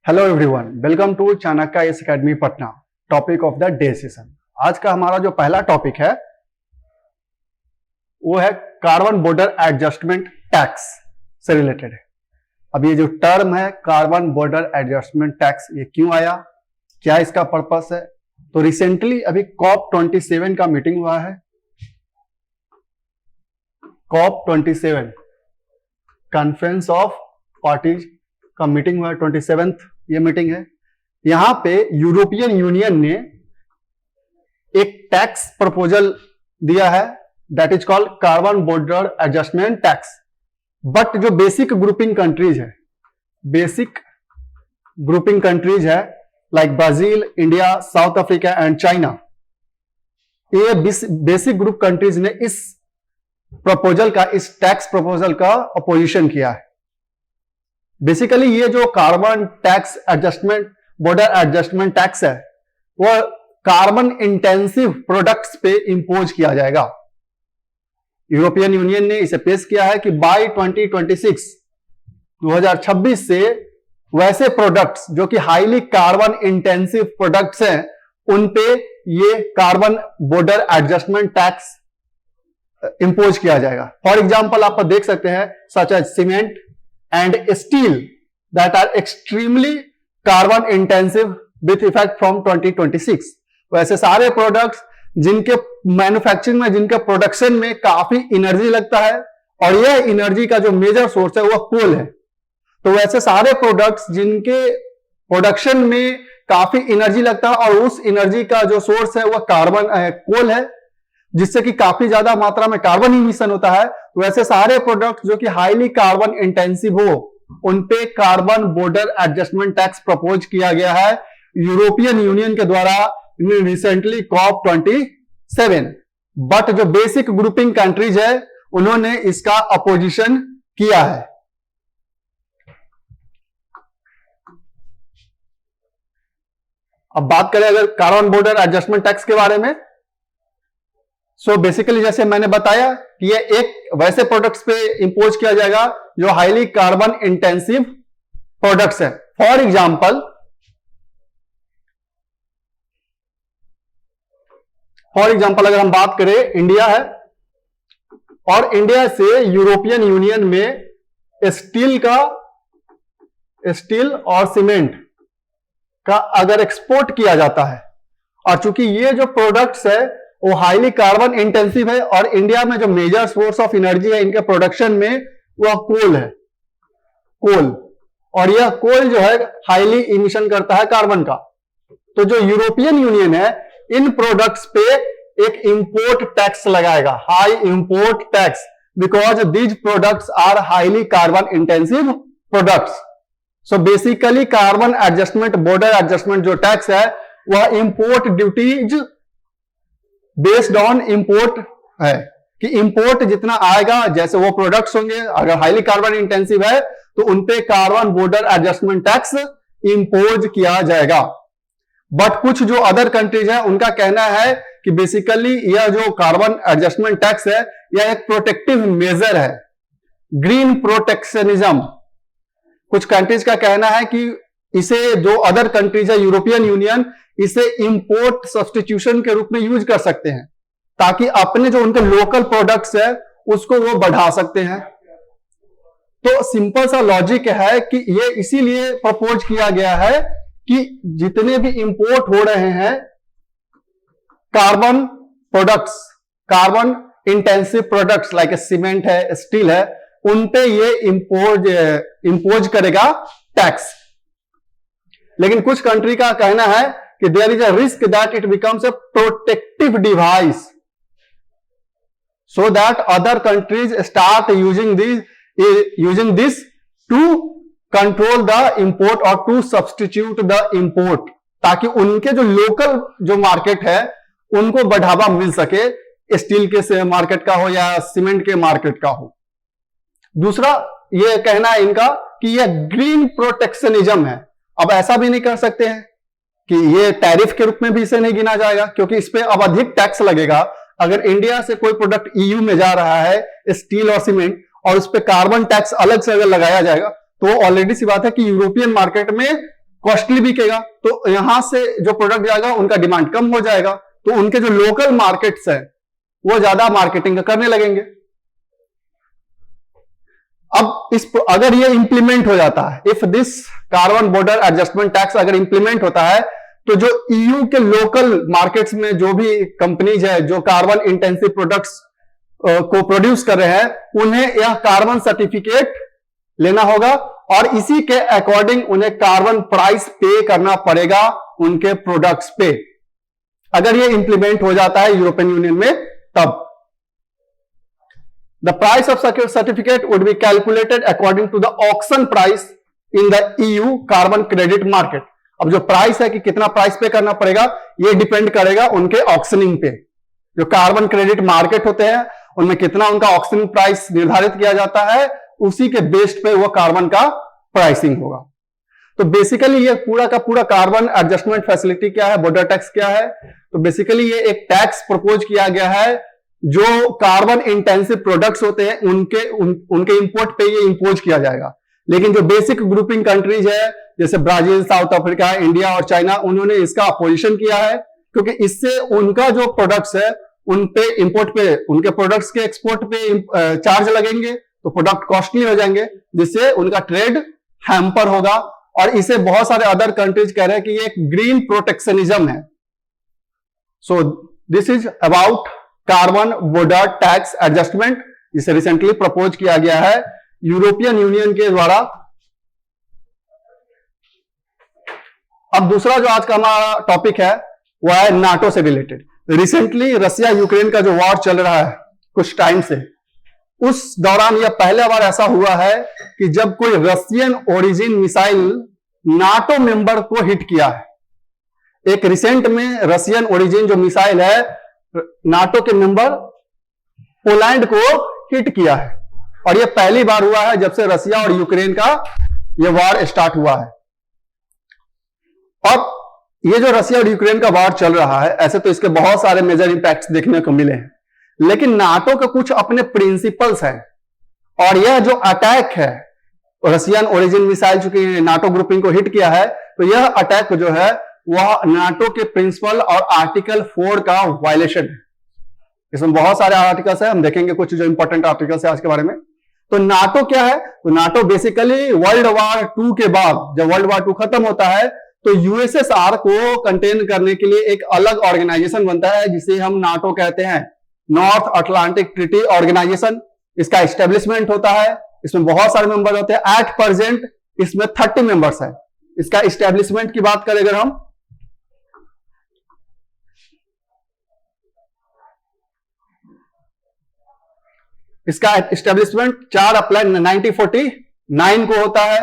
Hello everyone, welcome to Chanakya IAS academy Patna. Topic of the day session. आज का हमारा जो पहला टॉपिक है वो है कार्बन बॉर्डर एडजस्टमेंट टैक्स से रिलेटेड है। अब ये जो टर्म है कार्बन बॉर्डर एडजस्टमेंट टैक्स, ये क्यों आया, क्या इसका पर्पस है? तो रिसेंटली अभी COP27 का मीटिंग हुआ है। COP27 कॉन्फ्रेंस ऑफ पार्टीज का मीटिंग हुआ है, 27th ये मीटिंग है। यहां पे यूरोपियन यूनियन ने एक टैक्स प्रपोजल दिया है, that is called carbon border adjustment tax. But जो बेसिक ग्रुपिंग कंट्रीज है like Brazil, India, south Africa and China, ये बेसिक ग्रुप कंट्रीज ने इस प्रपोजल का, इस टैक्स प्रपोजल का अपोजिशन किया है। बेसिकली ये जो carbon tax adjustment border adjustment tax है वो कार्बन इंटेंसिव प्रोडक्ट्स पे इंपोज किया जाएगा। यूरोपियन यूनियन ने इसे पेश किया है कि बाय 2026 से वैसे प्रोडक्ट्स जो कि हाईली कार्बन इंटेंसिव प्रोडक्ट्स हैं उन पे ये carbon border adjustment tax impose किया जाएगा। फॉर एग्जांपल आप देख सकते हैं such as cement and steel that are extremely carbon intensive with effect from 2026। वैसे सारे प्रोडक्ट्स जिनके मैन्युफैक्चरिंग में, जिनके प्रोडक्शन में काफी एनर्जी लगता है और यह एनर्जी का जो मेजर सोर्स है वह कोल है, तो वैसे सारे प्रोडक्ट्स जिनके प्रोडक्शन में काफी एनर्जी लगता है और उस एनर्जी का जो सोर्स है वह कोल है, जिससे कि काफी ज्यादा मात्रा में कार्बन इमिशन होता है, वैसे सारे प्रोडक्ट जो कि हाईली कार्बन इंटेंसिव हो उन पे carbon border adjustment tax propose किया गया है यूरोपियन यूनियन के द्वारा रिसेंटली COP27। बट जो बेसिक ग्रुपिंग कंट्रीज है उन्होंने इसका अपोजिशन किया है। अब बात करें अगर कार्बन बॉर्डर एडजस्टमेंट टैक्स के बारे में, सो बेसिकली जैसे मैंने बताया कि ये एक वैसे प्रोडक्ट्स पे इंपोज किया जाएगा जो हाईली कार्बन इंटेंसिव प्रोडक्ट्स है। फॉर एग्जांपल अगर हम बात करें, इंडिया है और इंडिया से यूरोपियन यूनियन में स्टील और सीमेंट का अगर एक्सपोर्ट किया जाता है, और चूंकि ये जो प्रोडक्ट्स है वो हाईली कार्बन इंटेंसिव है और इंडिया में जो मेजर सोर्स ऑफ एनर्जी है इनके प्रोडक्शन में वह कोल है, और यह कोल जो है हाईली इमिशन करता है कार्बन का। तो जो यूरोपियन यूनियन है इन प्रोडक्ट्स पे एक इंपोर्ट टैक्स लगाएगा, high import tax, because these products are highly carbon intensive products. So basically carbon adjustment border adjustment जो टैक्स है वह import duties based on import है कि इंपोर्ट जितना आएगा, जैसे वो प्रोडक्ट्स होंगे अगर हाईली कार्बन इंटेंसिव है तो उनपे carbon border adjustment tax impose किया जाएगा। बट कुछ जो अदर कंट्रीज है उनका कहना है कि बेसिकली यह जो कार्बन एडजस्टमेंट टैक्स है यह एक प्रोटेक्टिव मेजर है, ग्रीन प्रोटेक्शनिज्म। कुछ कंट्रीज का कहना है कि इसे जो अदर कंट्रीज है यूरोपियन यूनियन इसे इंपोर्ट सब्स्टिट्यूशन के रूप में यूज कर सकते हैं ताकि अपने जो उनके लोकल प्रोडक्ट्स है उसको वो बढ़ा सकते हैं। तो सिंपल सा लॉजिक है कि ये इसीलिए प्रपोज किया गया है कि जितने भी इंपोर्ट हो रहे हैं carbon products, carbon intensive products like cement है, स्टील है, उन पे ये इंपोज करेगा टैक्स। लेकिन कुछ कंट्री का कहना है कि there is a risk that it becomes a protective device so that other countries start using this to control the import और टू सब्स्टिट्यूट द इंपोर्ट, ताकि उनके जो लोकल जो मार्केट है उनको बढ़ावा मिल सके, स्टील के मार्केट का हो या सीमेंट के मार्केट का हो। दूसरा ये कहना है इनका कि यह ग्रीन प्रोटेक्शनिज्म है। अब ऐसा भी नहीं कर सकते हैं कि ये टैरिफ के रूप में भी इसे नहीं गिना जाएगा, क्योंकि इस पे अब अधिक टैक्स लगेगा। अगर इंडिया से कोई प्रोडक्ट ईयू में जा रहा है स्टील और सीमेंट और उस पे कार्बन टैक्स अलग से अगर लगाया जाएगा तो ऑलरेडी सी बात है कि यूरोपियन मार्केट में कॉस्टली बिकेगा, तो यहां से जो प्रोडक्ट जाएगा उनका डिमांड कम हो जाएगा, तो उनके जो लोकल मार्केट्स है वो ज्यादा मार्केटिंग करने लगेंगे। अब अगर ये इंप्लीमेंट हो जाता है, if this carbon border adjustment tax अगर इंप्लीमेंट होता है, तो जो ईयू के लोकल मार्केट्स में जो भी कंपनीज है जो कार्बन इंटेंसिव प्रोडक्ट्स को प्रोड्यूस कर रहे हैं, उन्हें यह कार्बन सर्टिफिकेट लेना होगा और इसी के अकॉर्डिंग उन्हें कार्बन प्राइस पे करना पड़ेगा उनके प्रोडक्ट्स पे। अगर ये इंप्लीमेंट हो जाता है यूरोपियन यूनियन में, तब the price of certificate would be calculated according to the auction price in the EU carbon credit market. अब जो प्राइस है कि कितना प्राइस पे करना पड़ेगा, ये डिपेंड करेगा उनके ऑक्शनिंग पे। जो कार्बन क्रेडिट मार्केट होते हैं उनमें कितना उनका ऑक्शनिंग प्राइस निर्धारित किया जाता है, उसी के बेस्ड पे वो कार्बन का प्राइसिंग होगा। तो बेसिकली ये पूरा का पूरा कार्बन एडजस्टमेंट फैसिलिटी क्या है, बॉर्डर टैक्स क्या है, तो बेसिकली ये एक टैक्स प्रपोज किया गया है जो कार्बन इंटेंसिव प्रोडक्ट्स होते हैं उनके इंपोर्ट पे ये इंपोज किया जाएगा। लेकिन जो बेसिक ग्रुपिंग कंट्रीज है जैसे ब्राजील, साउथ अफ्रीका, इंडिया और चाइना, उन्होंने इसका अपोजिशन किया है, क्योंकि इससे उनका जो प्रोडक्ट्स है उन पे इंपोर्ट पे, उनके प्रोडक्ट्स के एक्सपोर्ट पे चार्ज लगेंगे, तो प्रोडक्ट कॉस्टली हो जाएंगे, जिससे उनका ट्रेड हैम्पर होगा। और इसे बहुत सारे अदर कंट्रीज कह रहे हैं कि ये एक ग्रीन प्रोटेक्शनिज्म है। So this is about carbon border tax adjustment, जिसे रिसेंटली प्रपोज किया गया है यूरोपियन यूनियन के द्वारा। अब दूसरा जो आज का हमारा टॉपिक है वह है नाटो से रिलेटेड। रिसेंटली रसिया यूक्रेन का जो वॉर चल रहा है कुछ टाइम से, उस दौरान यह पहला बार ऐसा हुआ है कि जब कोई Russian origin missile NATO member को हिट किया है। एक रिसेंट में रशियन ओरिजिन जो मिसाइल है नाटो के मेंबर पोलैंड को हिट किया है, और यह पहली बार हुआ है जब से रशिया और यूक्रेन का यह वॉर स्टार्ट हुआ है। और ये जो रशिया और यूक्रेन का वॉर चल रहा है, ऐसे तो इसके बहुत सारे मेजर इंपैक्ट्स देखने को मिले हैं, लेकिन नाटो के कुछ अपने प्रिंसिपल्स हैं। और यह जो अटैक है रशियन ओरिजिन मिसाइल, चूंकि नाटो ग्रुपिंग को हिट किया है, तो यह अटैक जो है वह नाटो के प्रिंसिपल और आर्टिकल 4 का वायलेशन है। इसमें बहुत सारे आर्टिकल्स है, हम देखेंगे कुछ जो इंपॉर्टेंट आर्टिकल्स है आज के बारे में। तो नाटो क्या है, तो नाटो बेसिकली वर्ल्ड वॉर 2 के बाद, जब वर्ल्ड वॉर 2 खत्म होता है, तो यूएसएसआर को कंटेन करने के लिए एक अलग ऑर्गेनाइजेशन बनता है जिसे हम नाटो कहते हैं, नॉर्थ अटलांटिक ट्रीटी ऑर्गेनाइजेशन। इसका एस्टेब्लिशमेंट होता है, इसमें बहुत सारे मेंबर होते हैं। एट प्रेजेंट इसमें 30 मेंबर्स है। इसका एस्टेब्लिशमेंट की बात करें अगर हम, इसका एस्टेब्लिशमेंट 4 अप्रैल 1949 को होता है,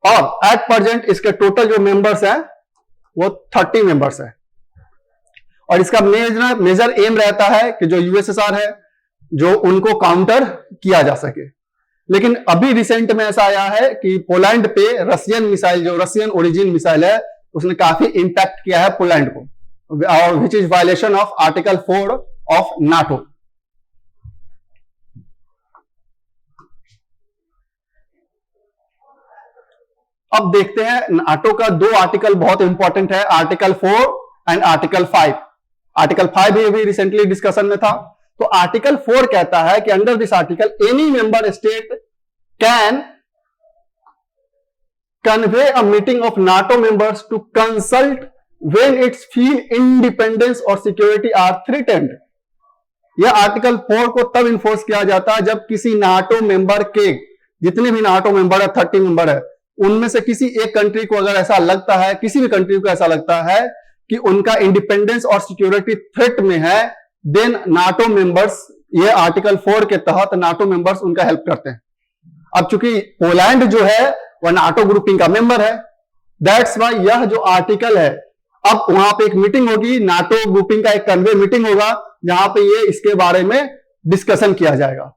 और एट प्रेजेंट इसके टोटल जो मेंबर्स हैं वो 30 मेंबर्स हैं। और इसका मेजर एम रहता है कि जो यूएसएसआर है जो उनको काउंटर किया जा सके। लेकिन अभी रिसेंट में ऐसा आया है कि पोलैंड पे रशियन मिसाइल, जो रशियन ओरिजिन मिसाइल है, उसने काफी इंपैक्ट किया है पोलैंड को, और which is violation of article 4 of NATO. अब देखते हैं नाटो का 2 आर्टिकल बहुत इंपॉर्टेंट है, आर्टिकल 4 एंड आर्टिकल 5। आर्टिकल 5 भी रिसेंटली डिस्कशन में था। तो आर्टिकल 4 कहता है कि under this article any member state can convene a meeting of NATO members to consult when it's feel independence और सिक्योरिटी आर थ्रेटेंड। यह आर्टिकल 4 को तब इन्फोर्स किया जाता है जब किसी नाटो मेंबर के, जितने भी नाटो मेंबर है 30 मेंबर है, उनमें से किसी एक कंट्री को अगर ऐसा लगता है, किसी भी कंट्री को ऐसा लगता है कि उनका इंडिपेंडेंस और सिक्योरिटी थ्रेट में है, देन नाटो मेंबर्स, ये आर्टिकल 4 के तहत नाटो मेंबर्स उनका हेल्प करते हैं। अब चूंकि पोलैंड जो है वह नाटो ग्रुपिंग का मेंबर है, दैट्स वाई यह जो आर्टिकल है, अब वहां पे एक मीटिंग होगी, नाटो ग्रुपिंग का एक कन्वे मीटिंग होगा जहां पे ये इसके बारे में डिस्कशन किया जाएगा।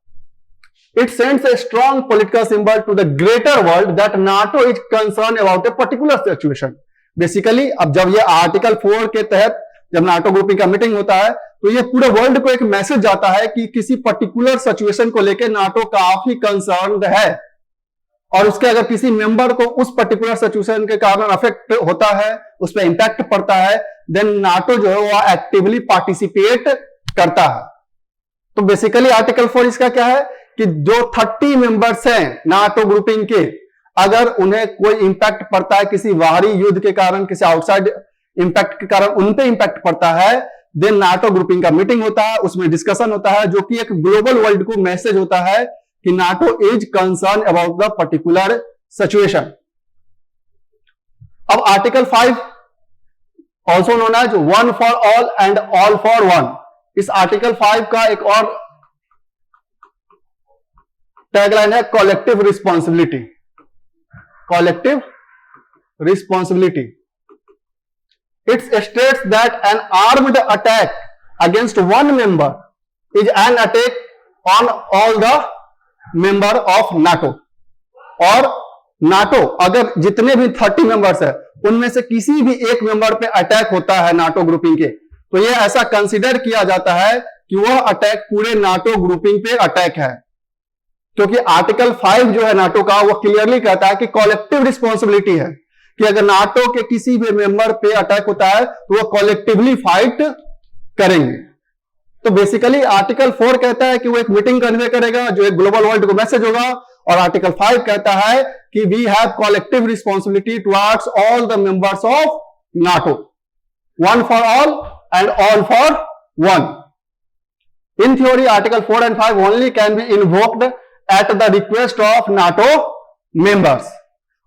It sends a strong political symbol to the greater world that NATO is concerned about a particular situation. Basically, अब जब ये आर्टिकल 4 के तहत जब नाटो ग्रुपिंग का मीटिंग होता है, तो ये पूरे वर्ल्ड को एक मैसेज जाता है कि किसी पर्टिकुलर सिचुएशन को लेकर नाटो काफी कंसर्न्ड है, और उसके अगर किसी मेंबर को उस पर्टिकुलर सिचुएशन के कारण अफेक्ट होता है, उस पर इंपैक्ट पड़ता है, देन नाटो जो है वो एक्टिवली पार्टिसिपेट करता है। तो बेसिकली आर्टिकल 4 इसका क्या है कि जो 30 मेंबर्स हैं नाटो ग्रुपिंग के, अगर उन्हें कोई इंपैक्ट पड़ता है किसी बाहरी युद्ध के कारण, किसी आउटसाइड इंपैक्ट के कारण उन पे इंपैक्ट पड़ता है, देन नाटो ग्रुपिंग का मीटिंग होता है, उसमें डिस्कशन होता है, जो कि एक ग्लोबल वर्ल्ड को मैसेज होता है कि NATO is concern about the particular situation. अब article 5 also known as one for all and all for one, इस आर्टिकल 5 का एक और टैगलाइन है collective responsibility. Collective responsibility, it states that an armed attack against one member is an attack on all the member of NATO. और NATO अगर जितने भी 30 members है उनमें से किसी भी एक मेंबर पे अटैक होता है नाटो ग्रुपिंग के, तो यह ऐसा कंसीडर किया जाता है कि वह अटैक पूरे नाटो ग्रुपिंग पे अटैक है, क्योंकि आर्टिकल 5 जो है नाटो का वो क्लियरली कहता है कि कलेक्टिव रिस्पॉन्सिबिलिटी है कि अगर नाटो के किसी भी मेंबर पे अटैक होता है तो वो कलेक्टिवली फाइट करेंगे। तो बेसिकली आर्टिकल 4 कहता है कि वो एक मीटिंग कन्वे करेगा जो एक ग्लोबल वर्ल्ड को मैसेज होगा, और आर्टिकल 5 कहता है कि we have collective responsibility towards all the members of NATO, one for all and all for one. In theory article 4 and 5 only can be invoked at the request of NATO members.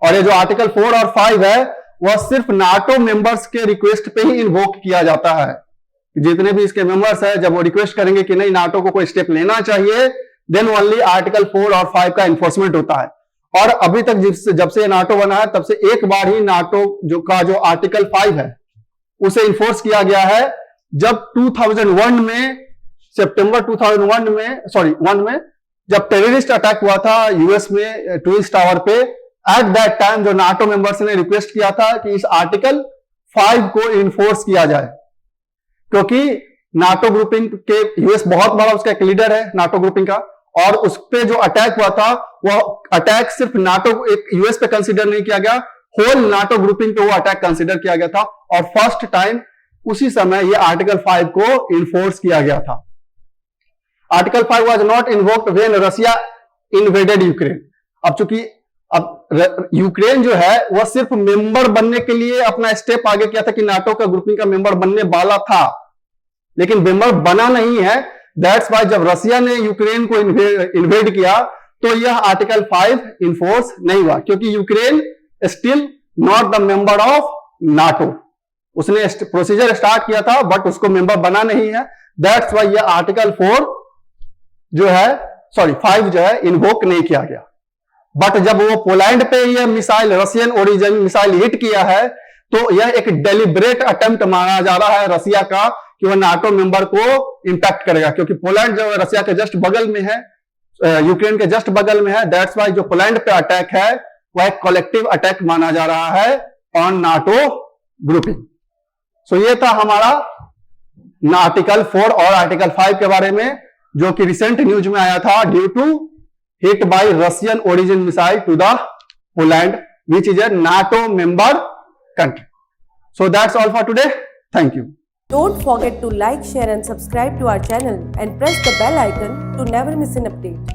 और ये जो article 4 और 5 है वह सिर्फ NATO members के request पे ही invoke किया जाता है। जितने भी इसके मेंबर्स हैं जब वो रिक्वेस्ट करेंगे कि नहीं नाटो को कोई स्टेप लेना चाहिए, देन ओनली आर्टिकल 4 और 5 का इन्फोर्समेंट होता है। और अभी तक जब से नाटो बना है तब से एक बार ही नाटो जो आर्टिकल 5 है उसे इन्फोर्स किया गया है, जब 2001 में सितंबर 2001 में जब टेररिस्ट अटैक हुआ था यूएस में ट्विन टावर पे। एट दैट टाइम जो नाटो मेंबर्स ने रिक्वेस्ट किया था कि इस आर्टिकल 5 को इन्फोर्स किया जाए, क्योंकि नाटो ग्रुपिंग के यूएस बहुत बड़ा उसका एक लीडर है नाटो ग्रुपिंग का, और उस पे जो अटैक हुआ था वह अटैक सिर्फ नाटो एक यूएस पे कंसीडर नहीं किया गया, होल नाटो ग्रुपिंग पे वो अटैक कंसीडर किया गया था। और फर्स्ट टाइम उसी समय ये आर्टिकल 5 को इन्फोर्स किया गया था। Article 5 was not invoked when Russia invaded Ukraine. अब चूंकि अब यूक्रेन जो है वह सिर्फ मेंबर बनने के लिए अपना स्टेप आगे किया था कि नाटो का ग्रुपिंग का मेंबर बनने वाला था, लेकिन मेंबर बना नहीं है। दैट्स वाई जब रशिया ने यूक्रेन को इन्वेड किया तो यह आर्टिकल 5 इन्फोर्स नहीं हुआ, क्योंकि Ukraine still not the member of NATO. उसने प्रोसीजर स्टार्ट किया था बट उसको मेंबर बना नहीं है। दैट्स वाई यह आर्टिकल 5 जो है इन्वोक नहीं किया गया। बट जब वो पोलैंड पे यह missile Russian origin missile hit किया है तो यह एक डेलिब्रेट अटेम्प्ट माना जा रहा है रशिया का कि वह नाटो मेंबर को इंपैक्ट करेगा, क्योंकि पोलैंड जो रशिया के जस्ट बगल में है, यूक्रेन के जस्ट बगल में है। दैट्स वाई जो पोलैंड पे अटैक है वह एक कलेक्टिव अटैक माना जा रहा है ऑन नाटो ग्रुपिंग। सो ये था हमारा आर्टिकल 4 और आर्टिकल 5 के बारे में, जो कि रिसेंट न्यूज में आया था due to hit by Russian origin missile to the Poland which is a NATO member country. So that's all for today. Thank you. Don't forget to like, share and subscribe to our channel and press the bell icon to never miss an update.